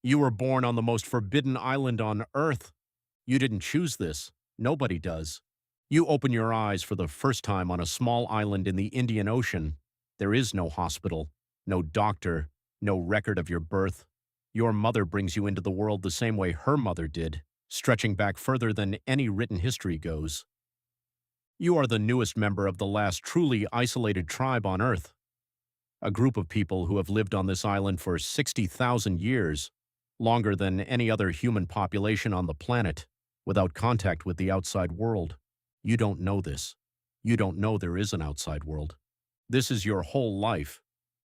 You were born on the most forbidden island on Earth. You didn't choose this. Nobody does. You open your eyes for the first time on a small island in the Indian Ocean. There is no hospital, no doctor, no record of your birth. Your mother brings you into the world the same way her mother did, stretching back further than any written history goes. You are the newest member of the last truly isolated tribe on Earth, a group of people who have lived on this island for 60,000 years, longer than any other human population on the planet, without contact with the outside world. You don't know this. You don't know there is an outside world. This is your whole life.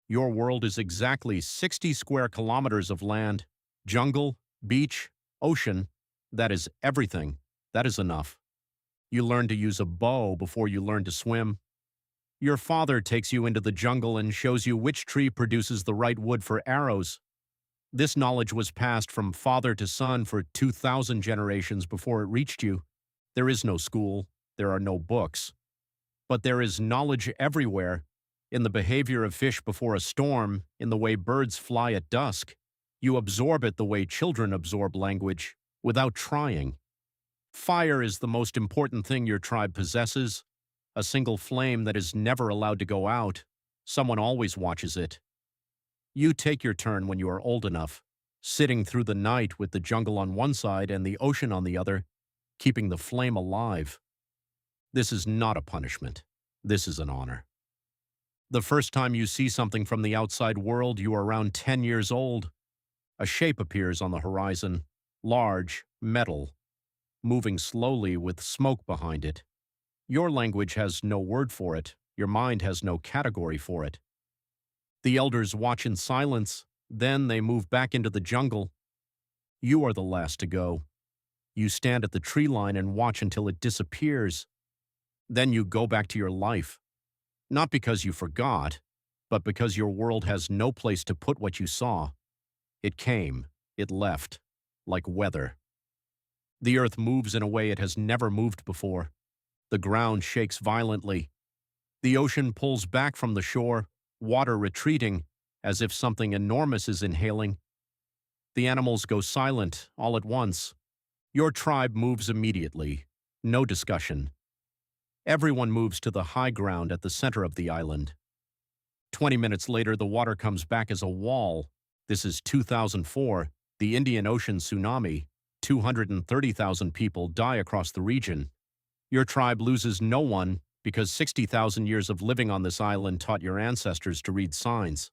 Your world is exactly 60 square kilometers of land, jungle, beach, ocean. That is everything. That is enough. You learn to use a bow before you learn to swim. Your father takes you into the jungle and shows you which tree produces the right wood for arrows. This knowledge was passed from father to son for 2,000 generations before it reached you. There is no school. There are no books. But there is knowledge everywhere, in the behavior of fish before a storm, in the way birds fly at dusk. You absorb it the way children absorb language, without trying. Fire is the most important thing your tribe possesses, a single flame that is never allowed to go out. Someone always watches it. You take your turn when you are old enough, sitting through the night with the jungle on one side and the ocean on the other, keeping the flame alive. This is not a punishment. This is an honor. The first time you see something from the outside world, you are around 10 years old. A shape appears on the horizon, large, metal, moving slowly with smoke behind it. Your language has no word for it. Your mind has no category for it. The elders watch in silence, then they move back into the jungle. You are the last to go. You stand at the tree line and watch until it disappears. Then you go back to your life. Not because you forgot, but because your world has no place to put what you saw. It came, it left, like weather. The earth moves in a way it has never moved before. The ground shakes violently. The ocean pulls back from the shore, water retreating, as if something enormous is inhaling. The animals go silent all at once. Your tribe moves immediately. No discussion. Everyone moves to the high ground at the center of the island. 20 minutes later, the water comes back as a wall. This is 2004, the Indian Ocean tsunami. 230,000 people die across the region. Your tribe loses no one because 60,000 years of living on this island taught your ancestors to read signs.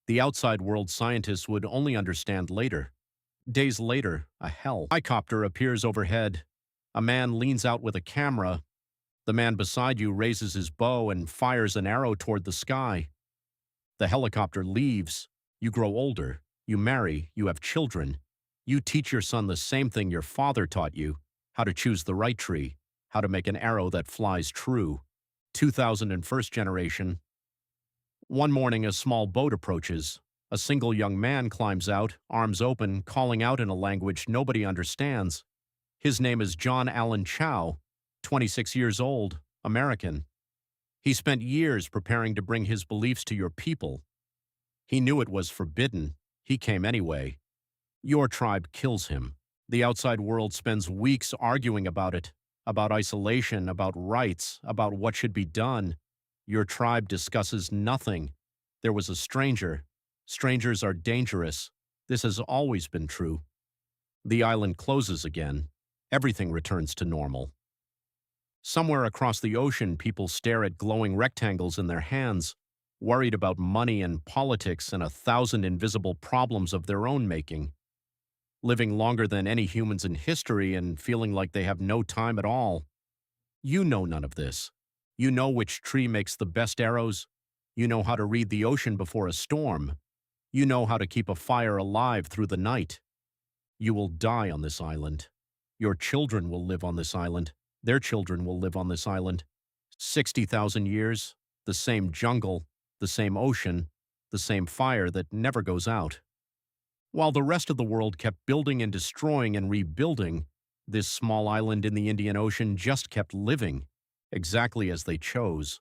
The outside world scientists would only understand later. Days later, a helicopter appears overhead. A man leans out with a camera. The man beside you raises his bow and fires an arrow toward the sky. The helicopter leaves. You grow older. You marry. You have children. You teach your son the same thing your father taught you, how to choose the right tree, how to make an arrow that flies true. 2001st generation. One morning, a small boat approaches. A single young man climbs out, arms open, calling out in a language nobody understands. His name is John Allen Chau, 26 years old, American. He spent years preparing to bring his beliefs to your people. He knew it was forbidden. He came anyway. Your tribe kills him. The outside world spends weeks arguing about it, about isolation, about rights, about what should be done. Your tribe discusses nothing. There was a stranger. Strangers are dangerous. This has always been true. The island closes again. Everything returns to normal. Somewhere across the ocean, people stare at glowing rectangles in their hands, worried about money and politics and 1,000 invisible problems of their own making. Living longer than any humans in history and feeling like they have no time at all. You know none of this. You know which tree makes the best arrows. You know how to read the ocean before a storm. You know how to keep a fire alive through the night. You will die on this island. Your children will live on this island. Their children will live on this island. 60,000 years, the same jungle, the same ocean, the same fire that never goes out. While the rest of the world kept building and destroying and rebuilding, this small island in the Indian Ocean just kept living, exactly as they chose.